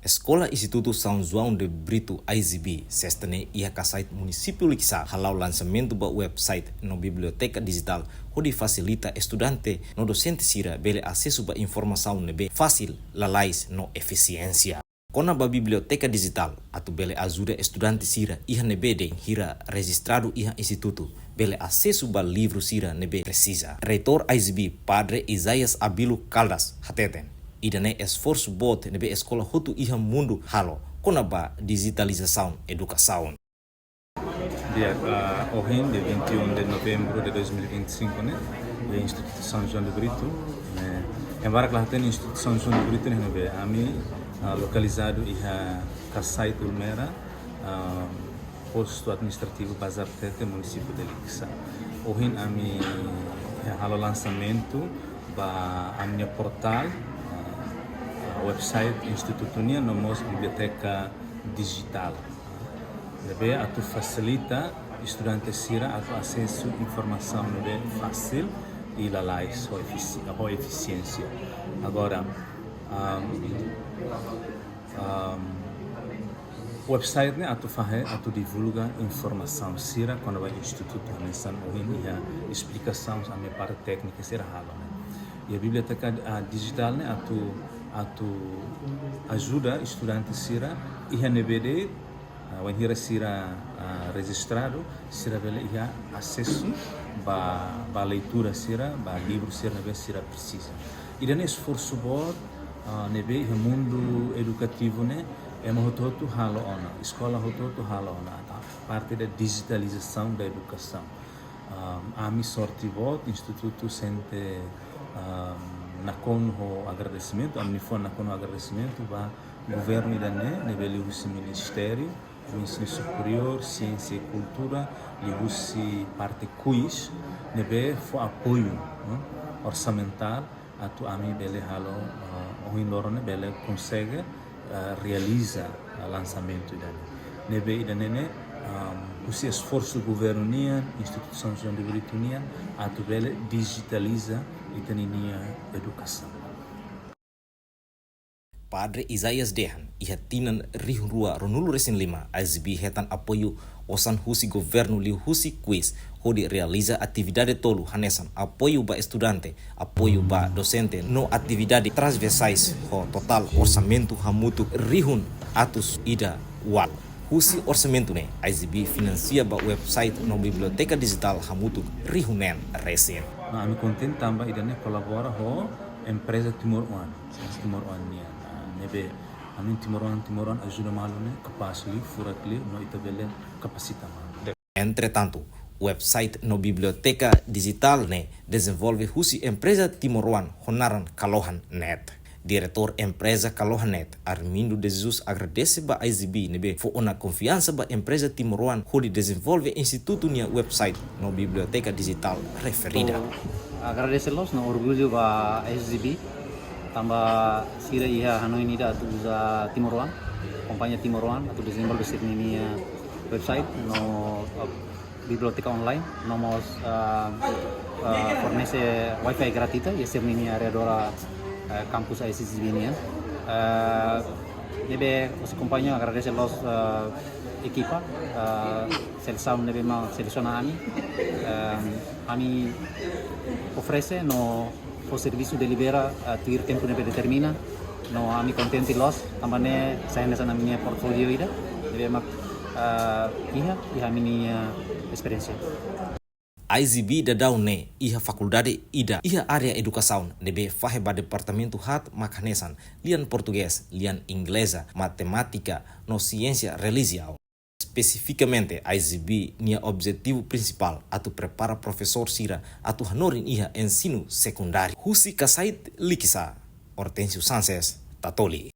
Escola Instituto São João de Brito IZB sestene ia kasait município Liksa halau lançamento ba website no biblioteca digital onde facilita estudante no docente sira bele acesso ba informação nebe fácil lalais no eficiência. Kona ba biblioteca digital atu bele ajuda estudante sira iha nebe de hira registrado iha instituto bele acesso ba livro sira nebe precisa. Reitor IZB Padre Isaias Abilo Caldas hateten idane esforço bot nebe escola hotu iha mundo halo kona ba digitalização educação. Dia hoje, dia 21 de novembro de 2025, né? O Instituto São João de Brito, né? Embora que lá tenha Instituto São João de Brito, né? A mim localizado em Kasai Tulmera, posto administrativo Bazar Tete, município de Liksa. Hoje a mim halo lançamento a minha portal website Instituto Nia no nossa biblioteca digital. Deve atu facilita estudante sira atu acesso informação nebe fácil e lalais ou eficiência. Agora website né atu divulga informação sira quando vai instituto mensan ohin ia explicação a minha parte técnica sira halo né. E a biblioteca digital né atu ajuda estudante sira ia nebede when hira sira registrado sira bele ia acesso ba leitura sira ba livro sira nebe sira precisa e dan esforço bor nebe o mundo educativo né é hototo halo ona escola hototo halo ona parte da digitalização da educação a mi sorte bot instituto sente na conho agradecimento a mi for na conho agradecimento ba governo idane nebe o ministério do ensino superior, ciência e cultura, e parte quiz, nebe fo apoio orçamental atu ami bele halo o indorone bele consegue realiza lançamento idane. Nebe idane o esforço governo nia, Instituto São João de Brito nia, atu bele digitaliza itania educação. Padre Isaias Dehan iha tinan rihurua ronulu resin 5 IZB hetan apoio osan husi governo liu husi quiz hodi realiza atividade tolu hanesan apoio ba estudante apoio ba docente no atividade transversais ho total orçamento hamutu rihun atus ida wal husi orçamento ne IZB financia ba website no biblioteca digital hamutu rihunen resen. Na ami content tamba idane colabora ho empresa Timor One nia nebe amin Timoran ajuda malune capacili furakli no itabele capacita mal. Entretanto, o website no biblioteca digital ne desenvolve husi empresa Timoran Honaran Kalohan Net. Diretor empresa Kalohan Net Armindo de Jesus agradece ba IZB nebe fo ona confiança ba empresa Timoran hodi desenvolve instituto nia website no biblioteca digital referida. Agradecer-los no orgulho ba IZB tambah sira iha hanoi nida atu usa Timoran, companhia Timoran atu desenvolve sirnia website no biblioteca online, nomos fornece wifi gratuita e sirnia redora campus ICCB nia. Nebe os companhia agradece los equipa seleção nebe ma seleciona ami oferece no o serviço de libera tuir tempo nebe determina no ami contenti los tambane saya na minha portfolio ida nebe mak iha minha experiência. IZB da daune iha faculdade ida iha area educação nebe fahe ba departamento hat makanesan lian português lian inglesa matemática no ciência religião. Especificamente, IZB nia objetivo principal atu prepara professor sira atu hanorin iha ensino secundário. Husi kasait Liksa, Hortensio Sanches, Tatoli.